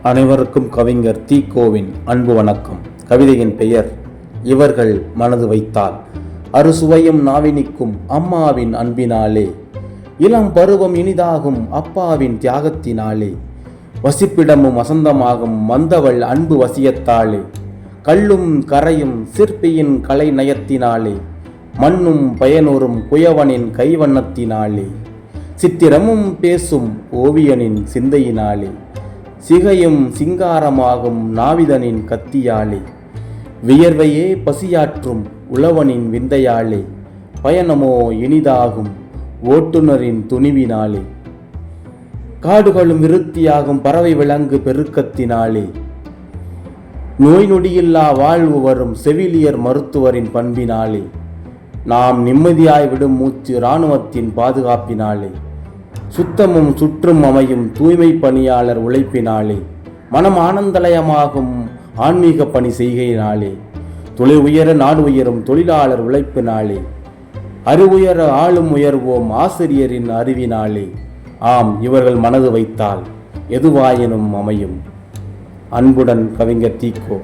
அனைவருக்கும் கவிஞர் தீகோவின் அன்பு வணக்கம். கவிதையின் பெயர் இவர்கள் மனது வைத்தால். அறுசுவையும் நாவினிக்கும் அம்மாவின் அன்பினாலே, இளம் பருவம் இனிதாகும் அப்பாவின் தியாகத்தினாலே, வசிப்பிடமும் வசந்தமாகும் வந்தவள் அன்பு வசியத்தாலே, கல்லும் கரையும் சிற்பியின் கலை நயத்தினாலே, மண்ணும் பயனூரும் குயவனின் கைவண்ணத்தினாலே, சித்திரமும் பேசும் ஓவியனின் சிந்தையினாலே, சிகையும் சிங்காரமாகும் நாவிதனின் கத்தியாலே, வியர்வையே பசியாற்றும் உழவனின் விந்தையாலே, பயணமோ இனிதாகும் ஓட்டுநரின் துணிவினாலே, காடுகளும் விருத்தியாகும் பறவை விலங்கு பெருக்கத்தினாலே, நோய் நொடியில்லா வாழ்வு வரும் செவிலியர் மருத்துவரின் பண்பினாலே, நாம் நிம்மதியாய் விடும் மூச்சு இராணுவத்தின் பாதுகாப்பினாலே, சுத்தமும் சுற்றும் அமையும் தூய்மை பணியாளர் உழைப்பினாலே, மனம் ஆனந்தலயமாகும் ஆன்மீக பணி செய்கையினாலே, தொழில் உயர நாடு உயரும் தொழிலாளர் உழைப்பினாலே, அறிவுயர ஆளும் உயர்வோம் ஆசிரியரின் அறிவினாலே. ஆம், இவர்கள் மனது வைத்தால் எதுவாயினும் அமையும். அன்புடன் கவிஞர் தீகோ.